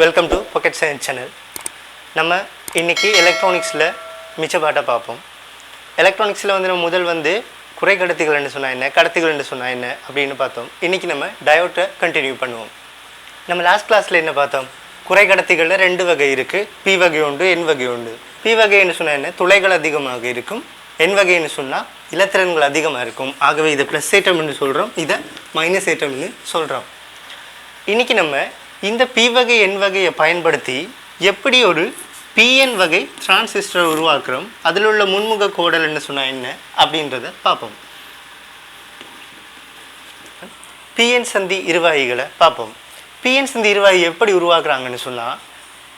Welcome to pocket science channel. நம்ம இன்றைக்கி எலக்ட்ரானிக்ஸில் மிச்ச பாட்டை பார்ப்போம். எலக்ட்ரானிக்ஸில் நம்ம முதல் குறை கடத்திகள் என்று சொன்னால் என்ன, கடத்திகள் என்று சொன்னால் என்ன அப்படின்னு பார்த்தோம். இன்றைக்கி நம்ம டயோட்டை கண்டினியூ பண்ணுவோம். நம்ம லாஸ்ட் கிளாஸில் என்ன பார்த்தோம்? குறை கடத்திகளில் ரெண்டு வகை இருக்குது. பி வகை உண்டு, என் வகை உண்டு. பி வகைன்னு சொன்னால் என்ன, துளைகள் அதிகமாக இருக்கும். என் வகைன்னு சொன்னால் இலத்திரன்கள் அதிகமாக இருக்கும். ஆகவே இதை ப்ளஸ் ஏட்டம்னு சொல்கிறோம், இதை மைனஸ் ஏட்டம்னு சொல்கிறோம். இன்றைக்கி நம்ம இந்த பி வகை என் வகையை பயன்படுத்தி எப்படி ஒரு பிஎன் வகை டிரான்சிஸ்டரை உருவாக்குறோம், அதில் உள்ள முன்முக கோடல் என்ன சொன்னால் என்ன அப்படின்றத பார்ப்போம். பிஎன் சந்தி இருவாயிகளை பார்ப்போம். பிஎன் சந்தி இருவாயி எப்படி உருவாக்குறாங்கன்னு சொன்னால்,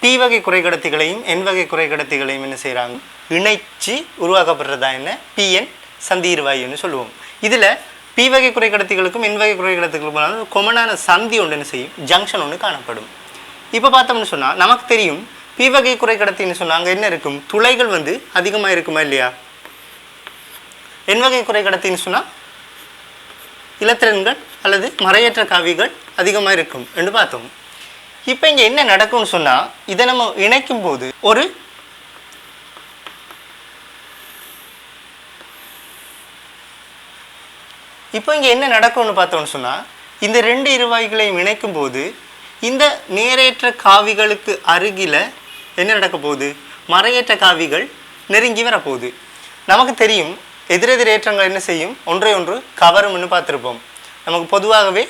பி வகை குறைக்கடத்திகளையும் என் வகை குறைக்கடத்திகளையும் என்ன செய்கிறாங்க, இணைச்சி உருவாக்கப்படுறதா என்ன பிஎன் சந்தி இருவாயின்னு சொல்லுவோம். இதில் பி வகை குறைக்கடத்திகளுக்கும் என் வகை குறைக்கடத்திகளுக்கும் கொமனான சந்தி ஒன்று என்ன செய்யும், ஜங்ஷன் ஒன்று காணப்படும். இப்போ பார்த்தோம்னு சொன்னால் நமக்கு தெரியும், பி வகை குறைக்கடத்தின்னு சொன்னால் அங்கே என்ன இருக்கும், துளைகள் அதிகமாக இருக்குமா இல்லையா? என் வகை குறைக்கடத்தின்னு சொன்னால் இலத்திரன்கள் அல்லது மறையற்ற காவிகள் அதிகமாக இருக்கும் என்று பார்த்தோம். இப்போ இங்கே என்ன நடக்கும்னு சொன்னால், இதை நம்ம இணைக்கும் போது இப்போ இங்கே என்ன நடக்கும்னு பார்த்தோம்னு சொன்னால், இந்த ரெண்டு இருவாய்களையும் இணைக்கும் போது இந்த நேரேற்ற காவிகளுக்கு அருகில் என்ன நடக்க போகுது, மறையற்ற காவிகள் நெருங்கி வரப்போகுது. நமக்கு தெரியும் எதிரெதிரேற்றங்கள் என்ன செய்யும், ஒன்றை ஒன்று கவரும்னு பார்த்துருப்போம். நமக்கு பொதுவாகவே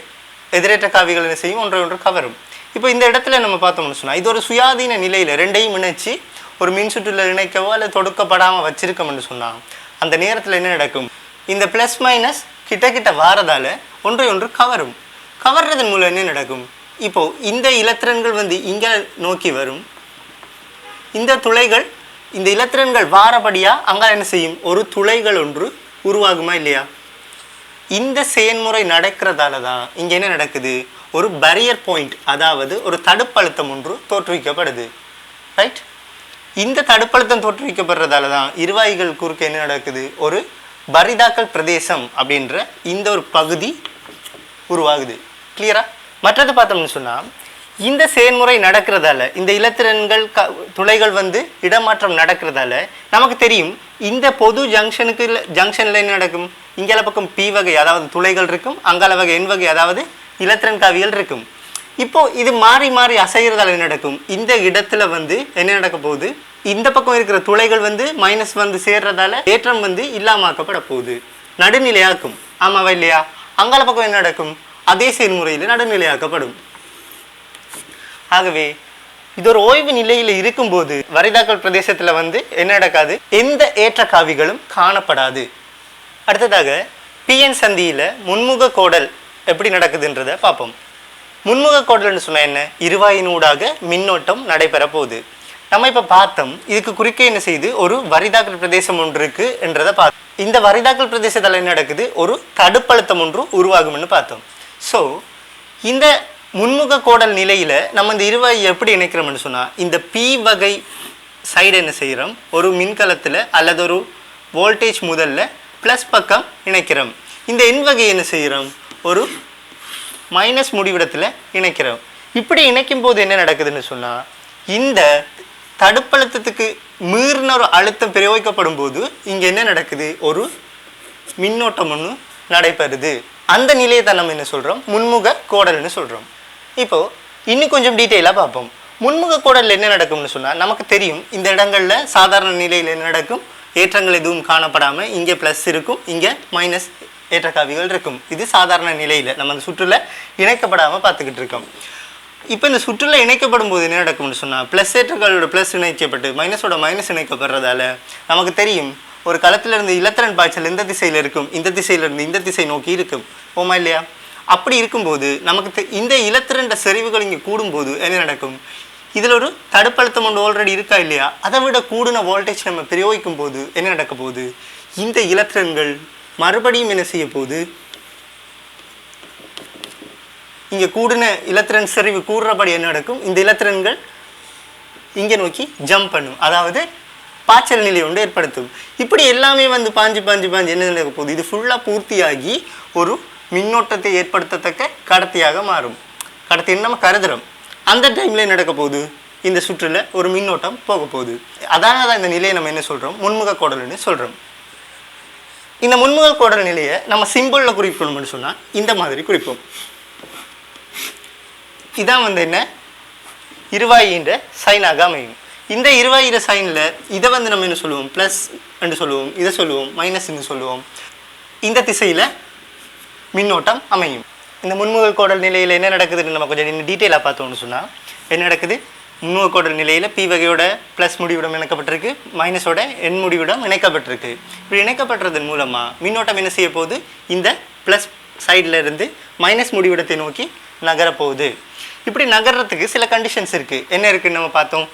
எதிரேற்ற காவிகள் என்ன செய்யும், ஒன்றை ஒன்று கவரும். இப்போ இந்த இடத்துல நம்ம பார்த்தோம்னு சொன்னால், இது ஒரு சுயாதீன நிலையில் ரெண்டையும் இணைச்சி ஒரு மின்சுற்றில் இணைக்கவோ அல்லது தொடுக்கப்படாமல் வச்சிருக்கோம்னு சொன்னால், அந்த நேரத்தில் என்ன நடக்கும், இந்த ப்ளஸ் மைனஸ் கிட்ட கிட்ட வாரதால் ஒன்றை ஒன்று கவரும். கவர்றதன் மூலம் என்ன நடக்கும், இப்போது இந்த இலத்திரன்கள் இங்கே நோக்கி வரும். இந்த துளைகள் இந்த இலத்திரன்கள் வாரபடியாக அங்கே என்ன செய்யும், ஒரு துளைகள் ஒன்று உருவாகுமா இல்லையா? இந்த செயல்முறை நடக்கிறதால தான் இங்கே என்ன நடக்குது, ஒரு பேரியர் பாயிண்ட், அதாவது ஒரு தடுப்பழுத்தம் ஒன்று தோற்றுவிக்கப்படுது. ரைட்? இந்த தடுப்பழுத்தம் தோற்றுவிக்கப்படுறதால தான் இருவாய்கள் குறுக்க என்ன நடக்குது, ஒரு பரிதாக்கல் பிரதேசம் அப்படின்ற இந்த ஒரு பகுதி உருவாகுது. கிளியரா? மற்றது பார்த்தோம்னு சொன்னால், இந்த செயல்முறை நடக்கிறதால இந்த இலத்திரன்கள் துளைகள் இடமாற்றம் நடக்கிறதால நமக்கு தெரியும், இந்த பொது ஜங்ஷனில் என்ன நடக்கும், இங்கால பக்கம் பி வகை அதாவது துளைகள் இருக்கும், அங்கால வகை என் வகை அதாவது இலத்திரன் காவிகள் இருக்கும். இப்போது இது மாறி மாறி அசைகிறதால என்ன நடக்கும், இந்த இடத்துல என்ன நடக்க போகுது, இந்த பக்கம் இருக்கிற துளைகள் மைனஸ் சேர்றதால ஏற்றம் இல்லாமக்கப்பட போகுது, நடுநிலையாக்கும். ஆமாவா இல்லையா? அங்கால பக்கம் என்ன நடக்கும், அதே செயல்முறையில் நடுநிலையாக்கப்படும். ஆகவே இது ஒரு ஓய்வு நிலையில் இருக்கும்போது வரிதாக்கல் பிரதேசத்தில் என்ன நடக்காது, எந்த ஏற்ற காவிகளும் காணப்படாது. அடுத்ததாக பிஎன் சந்தியில் முன்முக கோடல் எப்படி நடக்குதுன்றதை பார்ப்போம். முன்முக கோடல்னு சொன்னால் என்ன, இருவாயினூடாக மின்னோட்டம் நடைபெற போகுது. நம்ம இப்போ பார்த்தோம், இதுக்கு குறுக்கே என்ன செய்யுது, ஒரு வரிதாக்கல் பிரதேசம் ஒன்று இருக்குது என்றதை பார்த்தோம். இந்த வரிதாக்கல் பிரதேசத்தில் என்ன நடக்குது, ஒரு தடுப்பழுத்தம் ஒன்று உருவாகும்னு பார்த்தோம். ஸோ இந்த முன்முக கோடல் நிலையில் நம்ம இந்த இருவாயை எப்படி இணைக்கிறோம்னு சொன்னால், இந்த பி வகை சைடு என்ன செய்கிறோம், ஒரு மின்கலத்தில் அல்லது ஒரு வோல்டேஜ் முதல்ல ப்ளஸ் பக்கம் இணைக்கிறோம். இந்த என் வகை என்ன செய்கிறோம், ஒரு மைனஸ் முடிவிடத்தில் இணைக்கிறோம். இப்படி இணைக்கும் போது என்ன நடக்குதுன்னு சொன்னால், இந்த தடுப்பழுத்தத்துக்கு மீறின ஒரு அழுத்தம் பிரயோகிக்கப்படும் போது இங்கே என்ன நடக்குது, ஒரு மின்னோட்டம் ஒன்று நடைபெறுது. அந்த நிலையை தான் நம்ம என்ன சொல்கிறோம், முன்முக கோடல்னு சொல்கிறோம். இப்போது இன்னும் கொஞ்சம் டீட்டெயிலாக பார்ப்போம். முன்முக கோடலில் என்ன நடக்கும்னு சொன்னால், நமக்கு தெரியும் இந்த இடங்களில் சாதாரண நிலையில் என்ன நடக்கும், ஏற்றங்கள் எதுவும் காணப்படாமல் இங்கே ப்ளஸ் இருக்கும், இங்கே மைனஸ் ஏற்ற காவிகள் இருக்கும். இது சாதாரண நிலையில் நம்ம அந்த சுற்றில் இணைக்கப்படாமல் பார்த்துக்கிட்டு இருக்கோம். இப்போ இந்த சுற்றில் இணைக்கப்படும் போது என்ன நடக்கும்னு சொன்னால், ப்ளஸ் ஏற்றங்களோட ப்ளஸ் இணைக்கப்பட்டு மைனஸோட மைனஸ் இணைக்கப்படுறதால நமக்கு தெரியும், ஒரு களத்திலிருந்து இலத்திரன் பாய்ச்சல் எந்த திசையில் இருக்கும், இந்த திசையிலிருந்து இந்த திசை நோக்கி இருக்கும். போமா இல்லையா? அப்படி இருக்கும்போது நமக்கு இந்த இலத்திரண்ட செறிவுகள் இங்கே கூடும்போது என்ன நடக்கும், இதில் ஒரு தடுப்பழுத்தம் ஒன்று ஆல்ரெடி இருக்கா இல்லையா, அதை விட கூடின வோல்டேஜ் நம்ம பிரயோகிக்கும் போது என்ன நடக்க போகுது, இந்த இலத்திரன்கள் மறுபடியும் என்ன செய்ய போகுது, இங்கே கூடின இலத்திரன் செறிவு கூடுறபடி என்ன நடக்கும், இந்த இலத்திரன்கள் இங்கே நோக்கி ஜம்ப் பண்ணும், அதாவது பாய்ச்சல் நிலை ஒன்று ஏற்படுத்தும். இப்படி எல்லாமே பாஞ்சு பாஞ்சு பாஞ்சு என்ன நடக்க போகுது, இது ஃபுல்லாக பூர்த்தியாகி ஒரு மின்னோட்டத்தை ஏற்படுத்தத்தக்க கடத்தியாக மாறும். கடத்தின்னு நம்ம கருதுகிறோம். அந்த டைமில் என்ன நடக்க போகுது, இந்த சுற்றில் ஒரு மின்னோட்டம் போக போகுது. அதனால தான் இந்த நிலையை நம்ம என்ன சொல்கிறோம், முன்முக கோடல்னு சொல்கிறோம். இந்த முன்முக கோடல் நிலையை நம்ம சிம்பிளில் குறிக்கணும்னு சொன்னால் இந்த மாதிரி குறிப்போம். இதான் வந்து என்ன, இருவாயின்ற சைனாக அமையும். இந்த இருவாயிர சைனில் இதை வந்து நம்ம என்ன சொல்லுவோம், ப்ளஸ் என்று சொல்லுவோம், இதை சொல்லுவோம் மைனஸ்ன்னு சொல்லுவோம். இந்த திசையில் மின்னோட்டம் அமையும். இந்த முன்முக கோடல் நிலையில் என்ன நடக்குதுன்னு நம்ம கொஞ்சம் இன்னும் டீட்டெயிலாக பார்த்தோம்னு சொன்னால் என்ன நடக்குது, முன்முக கோடல் நிலையில் பி வகையோட ப்ளஸ் முடிவிடம் இணைக்கப்பட்டிருக்கு, மைனஸோட என் முடிவிடம் இணைக்கப்பட்டிருக்கு. இப்படி இணைக்கப்பட்டதன் மூலமாக மின்னோட்டம் என்ன செய்ய போகுது, இந்த ப்ளஸ் சைடில் இருந்து மைனஸ் முடிவிடத்தை நோக்கி நகரப்போகுது. இப்படி நகர்றதுக்கு சில கண்டிஷன்ஸ் இருக்குது. என்ன இருக்குதுன்னு நம்ம பார்த்தோம்.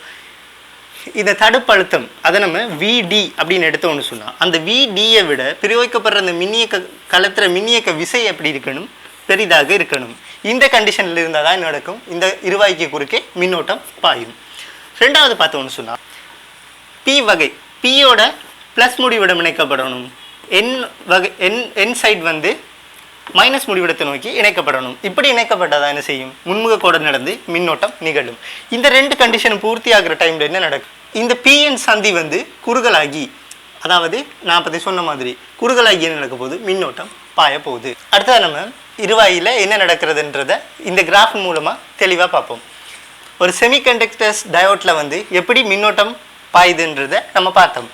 இந்த தடுப்பழுத்தம் அதை நம்ம விடி அப்படின்னு எடுத்தோம்னு சொன்னால் அந்த விடியை விட பிரயோகிக்கப்படுற அந்த மின்னியக்க களத்துற மின்னியக்க விசை எப்படி இருக்கணும், பெரிதாக இருக்கணும். இந்த கண்டிஷனில் இருந்தால் தான் நடக்கும், இந்த இருவாய்க்கு குறுக்கே மின்னோட்டம் பாயும். ரெண்டாவது பார்த்தோம்னு சொன்னால் பி வகை, பியோட ப்ளஸ் முடிவிடம் இணைக்கப்படணும், என் வகை என் சைட் வந்து மைனஸ் முடிவிடத்தை நோக்கி இணைக்கப்படணும். இப்படி இணைக்கப்பட்டதா என்ன செய்யும், முன்முக கோடல் நடந்து மின்னோட்டம் நிகழும். இந்த ரெண்டு கண்டிஷனும் பூர்த்தி ஆகிற டைமில் என்ன நடக்கும், இந்த பிஎன் சந்தி வந்து குறுகலாகி, அதாவது நான் பற்றி சொன்ன மாதிரி குறுகலாகி என்ன நடக்க போகுது, மின்னோட்டம் பாய போகுது. அடுத்தது நம்ம இருவாயில் என்ன நடக்கிறதுன்றதை இந்த கிராஃப் மூலமாக தெளிவாக பார்ப்போம். ஒரு செமிகண்டக்டர்ஸ் டயோட்டில் வந்து எப்படி மின்னோட்டம் பாயுதுன்றதை நம்ம பார்த்தோம்.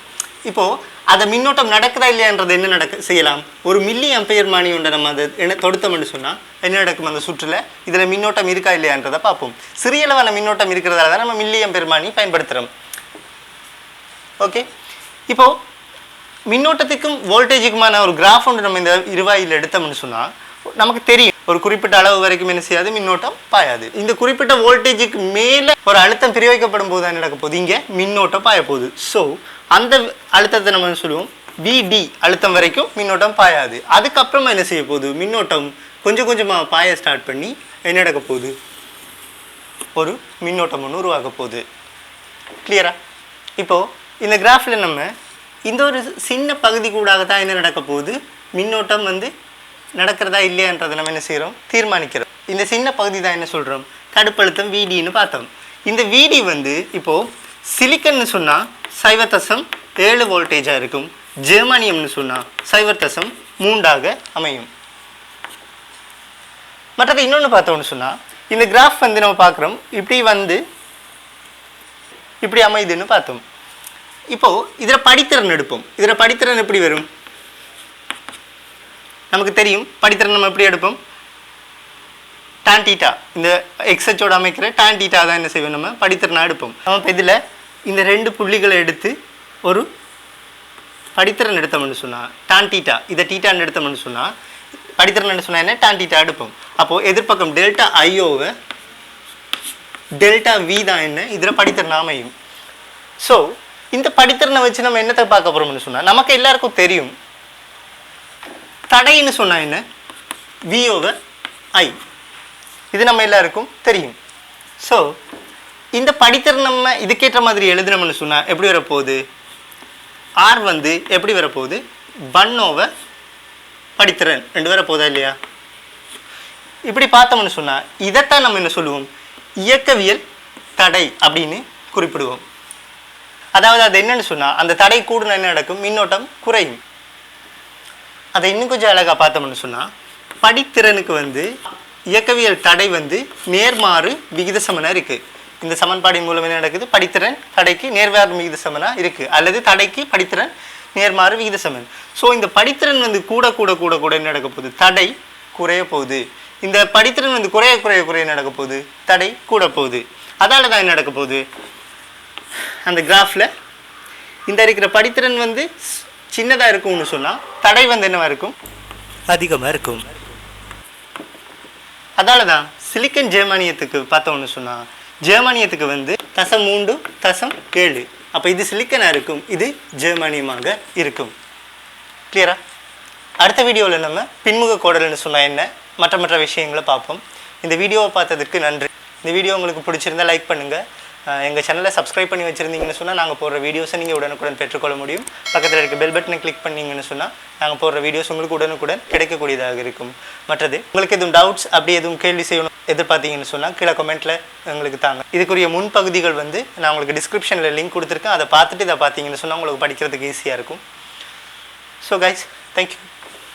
இப்போது அதை மின்னோட்டம் நடக்குதா இல்லையான்றது என்ன செய்யலாம், ஒரு மில்லி அம்பையர் மானி உண்டை நம்ம அதை என்ன தொடுத்தோம்னு சொன்னால் என்ன நடக்கும், அந்த சுற்றில் இதில் மின்னோட்டம் இருக்கா இல்லையான்றதை பார்ப்போம். சிறிய அளவான மின்னோட்டம் இருக்கிறதால தான் நம்ம மில்லி அம்பையர் மானி பயன்படுத்துகிறோம். ஓகே, இப்போது மின்னோட்டத்துக்கும் வோல்டேஜுக்குமான ஒரு கிராஃப் ஒன்று நம்ம இந்த இருவாயில் எடுத்தோம்னு சொன்னால் நமக்கு தெரியும் ஒரு குறிப்பிட்ட அளவு வரைக்கும் என்ன செய்யாது, மின்னோட்டம் பாயாது. இந்த குறிப்பிட்ட வோல்டேஜுக்கு மேலே ஒரு அழுத்தம் பிரயோகிக்கப்படும் போது தான் நடக்க போகுது, இங்கே மின்னோட்டம் பாய போகுது. ஸோ அந்த அழுத்தத்தை நம்ம சொல்லுவோம் விடி அழுத்தம் வரைக்கும் மின்னோட்டம் பாயாது. அதுக்கப்புறமா என்ன செய்ய போகுது, மின்னோட்டம் கொஞ்சம் கொஞ்சமாக பாய ஸ்டார்ட் பண்ணி என்ன நடக்க போகுது, ஒரு மின்னோட்டம் ஒன்று உருவாக்க போகுது. கிளியரா? இப்போது இந்த கிராஃபில் நம்ம இந்த ஒரு சின்ன பகுதி கூடாக தான் என்ன நடக்க போகுது, மின்னோட்டம் வந்து நடக்கிறதா இல்லையான்றதை நம்ம என்ன செய்கிறோம், தீர்மானிக்கிறோம். இந்த சின்ன பகுதி தான் என்ன சொல்கிறோம், தடுப்பழுத்தம் விடின்னு பார்த்தோம். இந்த விடி வந்து இப்போது சிலிக்கன்னு சொன்னால் 0.7 வோல்டேஜாக இருக்கும், ஜெர்மானியம்னு சொன்னால் 0.3 அமையும். மற்றது இன்னொன்று பார்த்தோம்னு சொன்னால் இந்த கிராஃப் வந்து நம்ம பார்க்குறோம் இப்படி வந்து இப்படி அமைதுன்னு பார்த்தோம். இப்போது இதில் படித்திறன் எடுப்போம். இதில் படித்திறன் எப்படி வரும், நமக்கு தெரியும். படித்திறன் நம்ம எப்படி எடுப்போம், tan θ, இந்த எக்ஸச்சோடு அமைக்கிற tan θ தான் என்ன செய்வோம், நம்ம படித்திறனாக எடுப்போம். நம்ம இப்போ இதில் இந்த ரெண்டு புள்ளிகளை எடுத்து ஒரு படித்திறன் எடுத்தோம்னு சொன்னால் tan θ, இதை தீட்டான்னு எடுத்தோம்னு சொன்னால் படித்திறன் சொன்னால் என்ன, tan θ எடுப்போம். அப்போது எதிர்ப்பக்கம் டெல்டா ஐயோவை டெல்டா வி தான் என்ன இதில் படித்திறன் அமையும். ஸோ இந்த படித்திறனை வச்சு நம்ம என்னத்தை பார்க்க போகிறோம்னு சொன்னால் நமக்கு எல்லாருக்கும் தெரியும் தடைன்னு சொன்னால் என்ன, V/I, இது நம்ம எல்லாருக்கும் தெரியும். ஸோ இந்த படித்திறன் நம்ம இதுக்கேற்ற மாதிரி எழுதினோம்னு சொன்னால் எப்படி வரப்போகுது, ஆர் வந்து எப்படி வரப்போகுது, 1/, படித்திறன் 2 வரப்போதா இல்லையா. இப்படி பார்த்தோம்னு சொன்னால் இதைத்தான் நம்ம என்ன சொல்லுவோம், இயக்கவியல் தடை அப்படின்னு குறிப்பிடுவோம். அதாவது அது என்னன்னு சொன்னால் அந்த தடை கூடுனா என்ன நடக்கும், மின்னோட்டம் குறையும். அதை இன்னும் கொஞ்சம் அழகாக பார்த்தோம்னு சொன்னால் படித்திறனுக்கு வந்து இயக்கவியல் தடை வந்து நேர்மாறு விகித சமனாக இருக்குது. இந்த சமன்பாடின் மூலம் என்ன நடக்குது, படித்திறன் தடைக்கு நேர்மாறு விகித சமனாக இருக்குது, அல்லது தடைக்கு படித்திறன் நேர்மாறு விகித சமன். ஸோ இந்த படித்திறன் வந்து கூட கூட கூட கூட என்ன நடக்க போகுது, தடை குறைய போகுது. இந்த படித்திறன் வந்து குறைய குறைய குறைய நடக்க போகுது, தடை கூட போகுது. அதால தான் என்ன நடக்க போகுது, அந்த கிராஃபில் இந்த இருக்கிற படித்திறன் வந்து சின்னதாக இருக்கும்னு சொன்னால் தடை வந்து என்னவாக இருக்கும், அதிகமாக இருக்கும். அதால தான் சிலிக்கன் ஜெர்மானியத்துக்கு பார்த்தோம்னு சொன்னால் ஜெர்மானியத்துக்கு வந்து 0.3, 0.7. அப்போ இது சிலிக்கனாக இருக்கும், இது ஜெர்மானியமாக இருக்கும். கிளியரா? அடுத்த வீடியோவில் நம்ம பின்முக கோடல்னு சொன்னால் என்ன, மற்ற விஷயங்களை பார்ப்போம். இந்த வீடியோவை பார்த்ததுக்கு நன்றி. இந்த வீடியோ உங்களுக்கு பிடிச்சிருந்தா லைக் பண்ணுங்கள், எங்கள் சேனலை சப்ஸ்கிரைப் பண்ணி வச்சுருந்தீங்கன்னு சொன்னால் நாங்கள் போடுற வீடியோஸை நீங்கள் உடனுக்குடன் பெற்றுக்கொள்ள முடியும். பக்கத்தில் இருக்க பெல் பட்டனை கிளிக் பண்ணிங்கன்னு சொன்னால் நாங்கள் போடுற வீடியோஸ் உங்களுக்கு உடனுக்குடன் கிடைக்கக்கூடியதாக இருக்கும். மற்றது உங்களுக்கு எதுவும் டவுட்ஸ் அப்படி எதுவும் கேள்வி செய்யணும் எதிர்பார்த்தீங்கன்னு சொன்னால் கீழே கமெண்ட்டில் எங்களுக்கு தாங்க. இதுக்குரிய முன்பகுதிகள் வந்து நான் உங்களுக்கு டிஸ்கிரிப்ஷனில் லிங்க் கொடுத்துருக்கேன். அதை பார்த்துட்டு இதை பார்த்தீங்கன்னு சொன்னால் உங்களுக்கு படிக்கிறதுக்கு ஈஸியாக இருக்கும். So guys, thank you.